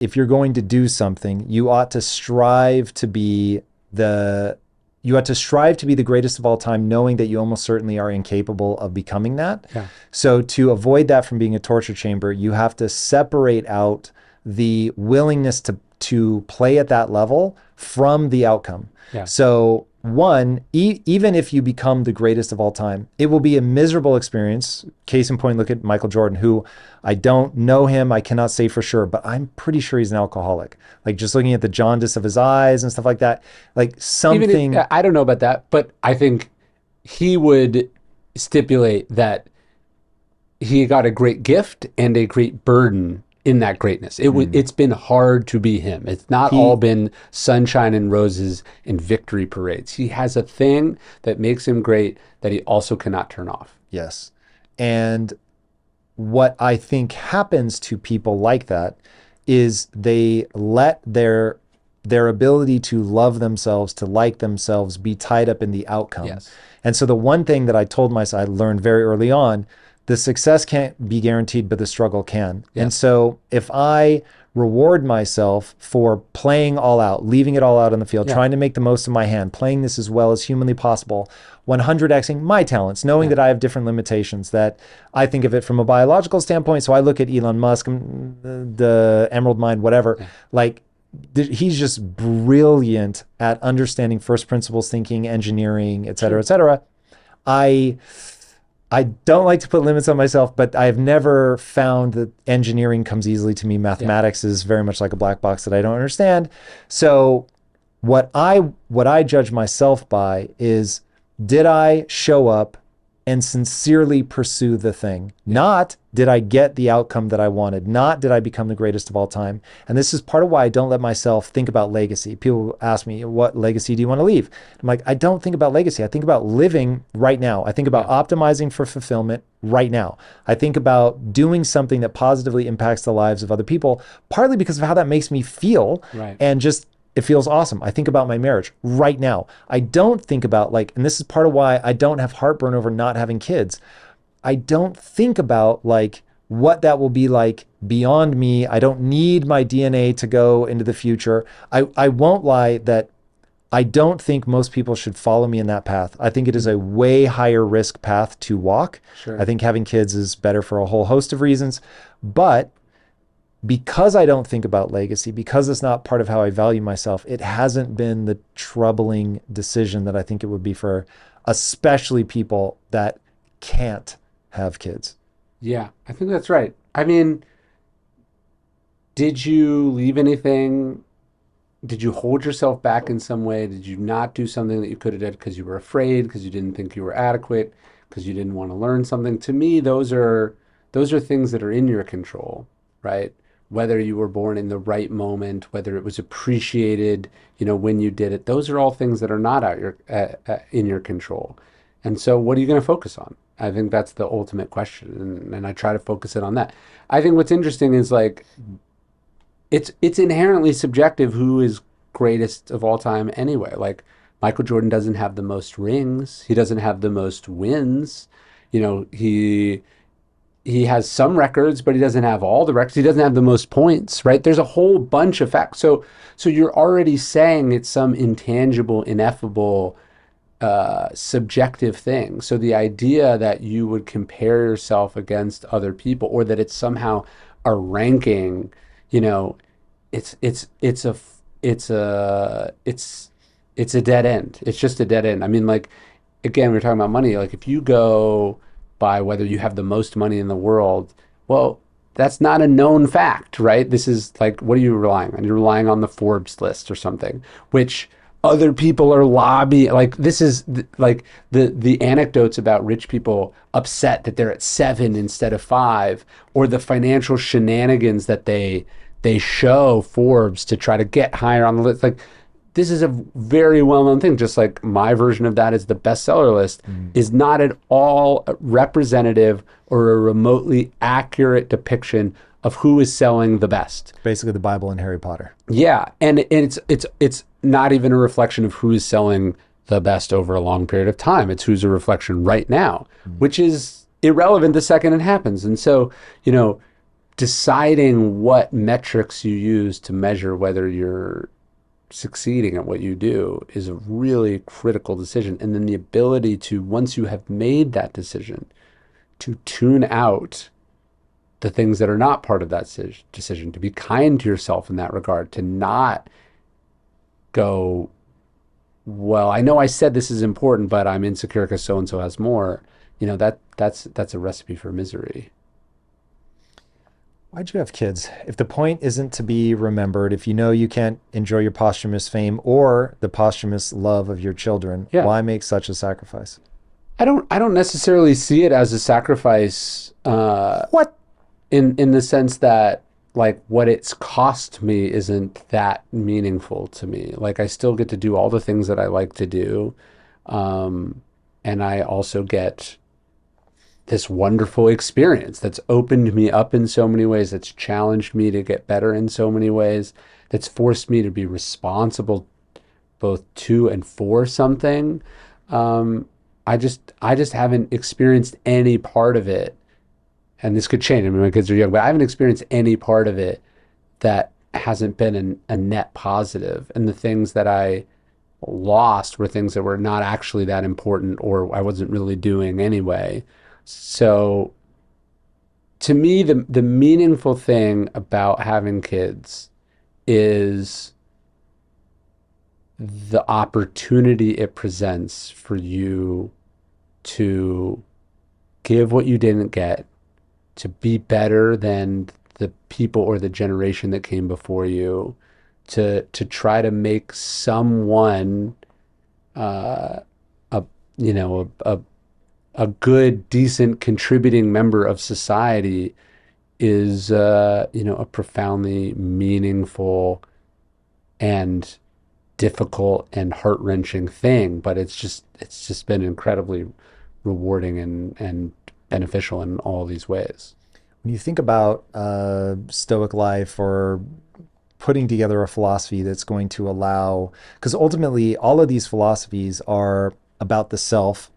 if you're going to do something, you ought to strive to be the greatest of all time, knowing that you almost certainly are incapable of becoming that. Yeah. So to avoid that from being a torture chamber, you have to separate out the willingness to play at that level from the outcome. Yeah. So one, even if you become the greatest of all time, it will be a miserable experience. Case in point, look at Michael Jordan, who I don't know him. I cannot say for sure, but I'm pretty sure he's an alcoholic. Like just looking at the jaundice of his eyes and stuff like that, like something. I don't know about that, but I think he would stipulate that he got a great gift and a great burden in that greatness. It's been hard to be him. It's not all been sunshine and roses and victory parades. He has a thing that makes him great that he also cannot turn off. Yes. And what I think happens to people like that is they let their ability to love themselves, to like themselves, be tied up in the outcome. Yes. And so the one thing that I told myself, I learned very early on, the success can't be guaranteed, but the struggle can. Yeah. And so if I reward myself for playing all out, leaving it all out on the field, trying to make the most of my hand, playing this as well as humanly possible, 100xing my talents, knowing that I have different limitations, that I think of it from a biological standpoint. So I look at Elon Musk, the Emerald Mind, whatever, like he's just brilliant at understanding first principles thinking, engineering, et cetera, et cetera. I don't like to put limits on myself, but I've never found that engineering comes easily to me. Mathematics is very much like a black box that I don't understand. So what I judge myself by is, did I show up and sincerely pursue the thing? Not did I get the outcome that I wanted? Not did I become the greatest of all time? And this is part of why I don't let myself think about legacy. People ask me, what legacy do you want to leave? I'm like, I don't think about legacy. I think about living right now. I think about optimizing for fulfillment right now. I think about doing something that positively impacts the lives of other people, partly because of how that makes me feel. Right. And just, it feels awesome. I think about my marriage right now. I don't think about and this is part of why I don't have heartburn over not having kids. I don't think about what that will be like beyond me. I don't need my DNA to go into the future. I won't lie that I don't think most people should follow me in that path. I think it is a way higher risk path to walk. Sure. I think having kids is better for a whole host of reasons. But because I don't think about legacy, because it's not part of how I value myself, it hasn't been the troubling decision that I think it would be for especially people that can't have kids. Yeah, I think that's right. I mean, did you leave anything? Did you hold yourself back in some way? Did you not do something that you could have done because you were afraid, because you didn't think you were adequate, because you didn't want to learn something? To me, those are things that are in your control, right? Whether you were born in the right moment, whether it was appreciated, when you did it, those are all things that are not in your control. And so what are you going to focus on? I think that's the ultimate question. And I try to focus it on that. I think what's interesting is it's inherently subjective who is greatest of all time anyway. Like Michael Jordan doesn't have the most rings. He doesn't have the most wins. He has some records, but he doesn't have all the records. He doesn't have the most points, right? There's a whole bunch of facts. So you're already saying it's some intangible, ineffable, subjective thing. So the idea that you would compare yourself against other people, or that it's somehow a ranking, it's a dead end. It's just a dead end. I mean, again, we're talking about money. If you go by whether you have the most money in the world, well, that's not a known fact, right? This is what are you relying on? You're relying on the Forbes list or something, which other people are lobbying. This is the anecdotes about rich people upset that they're at 7 instead of 5, or the financial shenanigans that they show Forbes to try to get higher on the list. This is a very well-known thing. Just like my version of that is the bestseller list is not at all representative or a remotely accurate depiction of who is selling the best. Basically the Bible and Harry Potter. Yeah, and it's not even a reflection of who is selling the best over a long period of time. It's who's a reflection right now, which is irrelevant the second it happens. And so, deciding what metrics you use to measure whether you're succeeding at what you do is a really critical decision. And then the ability to, once you have made that decision, to tune out the things that are not part of that decision, to be kind to yourself in that regard, to not go, well, I know I said this is important, but I'm insecure because so and so has more. That's a recipe for misery. Why'd you have kids? If the point isn't to be remembered, if you know you can't enjoy your posthumous fame or the posthumous love of your children, Yeah. why make such a sacrifice? I don't necessarily see it as a sacrifice What? in the sense that like what it's cost me isn't that meaningful to me. Like I still get to do all the things that I like to do. Um, and I also get this wonderful experience that's opened me up in so many ways, that's challenged me to get better in so many ways, that's forced me to be responsible both to and for something. Um, I just haven't experienced any part of it, and this could change. I mean, my kids are young, but I haven't experienced any part of it that hasn't been a net positive. And the things that I lost were things that were not actually that important or I wasn't really doing anyway. So to me, the meaningful thing about having kids is the opportunity it presents for you to give what you didn't get, to be better than the people or the generation that came before you, to try to make someone uh, a a good, decent, contributing member of society is a profoundly meaningful and difficult and heart-wrenching thing, but it's just been incredibly rewarding and beneficial in all these ways. When you think about Stoic life or putting together a philosophy that's going to allow, because ultimately all of these philosophies are about the self.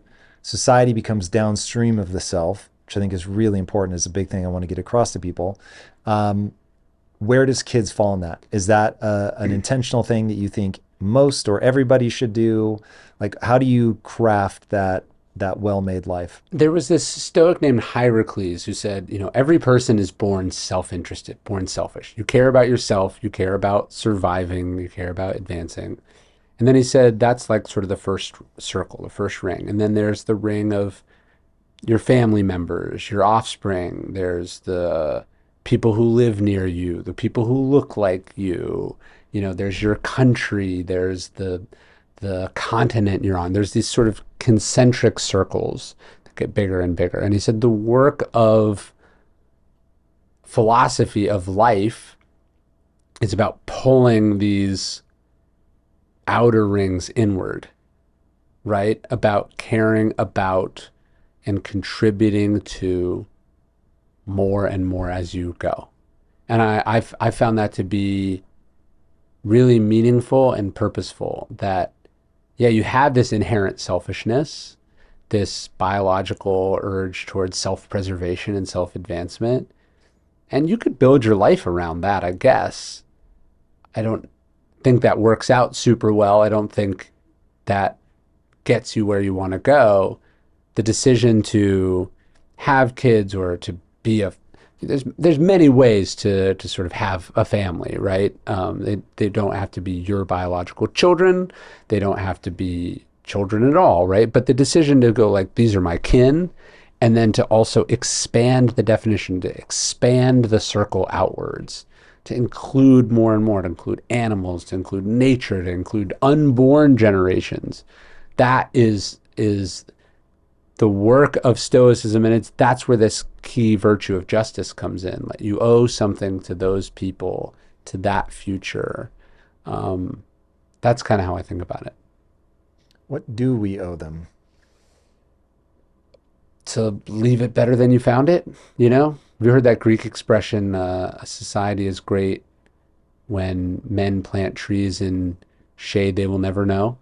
Society becomes downstream of the self, which I think is really important, is a big thing I want to get across to people. Um, where does kids fall in that? Is that an intentional thing that you think most or everybody should do? Like, how do you craft that well-made life? There was this Stoic named Hierocles who said, every person is born self-interested, born selfish. You care about yourself, you care about surviving, you care about advancing. And then he said that's like sort of the first circle, the first ring. And then there's the ring of your family members, your offspring. There's the people who live near you, the people who look like you. There's your country, there's the continent you're on. There's these sort of concentric circles that get bigger and bigger. And he said the work of philosophy of life is about pulling these outer rings inward, right? About caring about and contributing to more and more as you go. And I found that to be really meaningful and purposeful that, yeah, you have this inherent selfishness, this biological urge towards self-preservation and self-advancement, and you could build your life around that, I guess. I don't think that works out super well. I don't think that gets you where you want to go. The decision to have kids or to be a there's many ways to sort of have a family, right? They don't have to be your biological children. They don't have to be children at all, right? But the decision to go like, these are my kin, and then to also expand the definition, to expand the circle outwards, to include more and more, to include animals, to include nature, to include unborn generations. That is the work of Stoicism, and that's where this key virtue of justice comes in. Like you owe something to those people, to that future. Um, that's kind of how I think about it. What do we owe them? To leave it better than you found it, you know? Have you heard that Greek expression, a society is great when men plant trees in shade they will never know?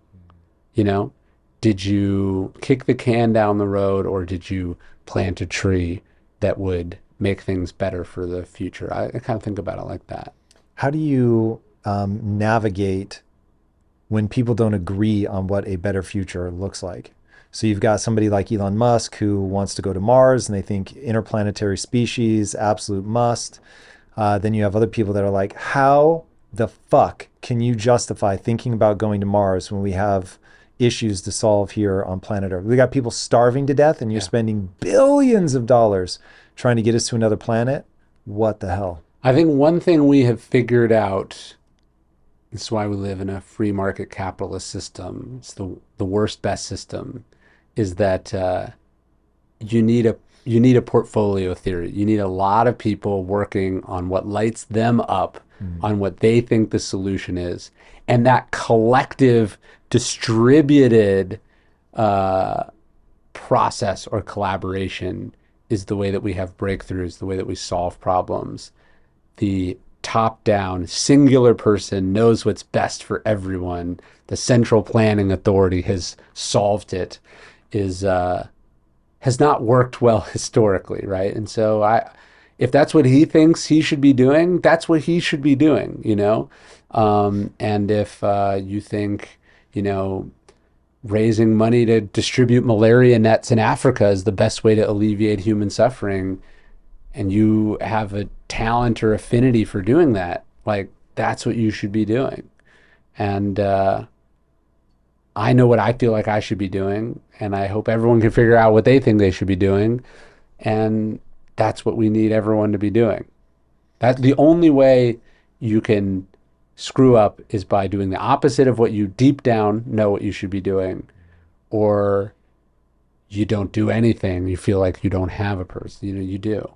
You know, did you kick the can down the road or did you plant a tree that would make things better for the future. I kind of think about it like that. How do you navigate when people don't agree on what a better future looks like? So you've got somebody like Elon Musk who wants to go to Mars and they think interplanetary species, absolute must. Then you have other people that are like, how the fuck can you justify thinking about going to Mars when we have issues to solve here on planet Earth? We got people starving to death and you're spending billions of dollars trying to get us to another planet. What the hell? I think one thing we have figured out, this is why we live in a free market capitalist system. It's the worst, best system, is that you need a portfolio theory. You need a lot of people working on what lights them up, on what they think the solution is, and that collective, distributed process or collaboration is the way that we have breakthroughs, the way that we solve problems. The top-down, singular person knows what's best for everyone. The central planning authority has solved it. Is has not worked well historically, right? And so if that's what he thinks he should be doing, that's what he should be doing, you know? And if you think, you know, raising money to distribute malaria nets in Africa is the best way to alleviate human suffering, and you have a talent or affinity for doing that, like that's what you should be doing. And I know what I feel like I should be doing, and I hope everyone can figure out what they think they should be doing. And that's what we need everyone to be doing. That's the only way you can screw up, is by doing the opposite of what you deep down know what you should be doing, or you don't do anything. You feel like you don't have a person. You know, you do.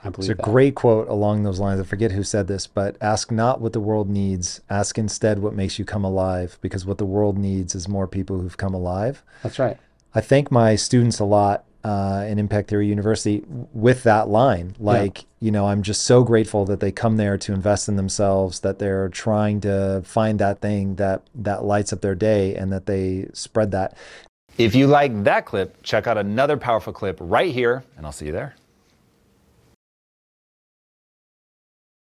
I There's believe a that. great quote along those lines. I forget who said this, but ask not what the world needs. Ask instead what makes you come alive, because what the world needs is more people who've come alive. That's right. I thank my students a lot in Impact Theory University with that line. Like, you know, I'm just so grateful that they come there to invest in themselves, that they're trying to find that thing that lights up their day, and that they spread that. If you like that clip, check out another powerful clip right here, and I'll see you there.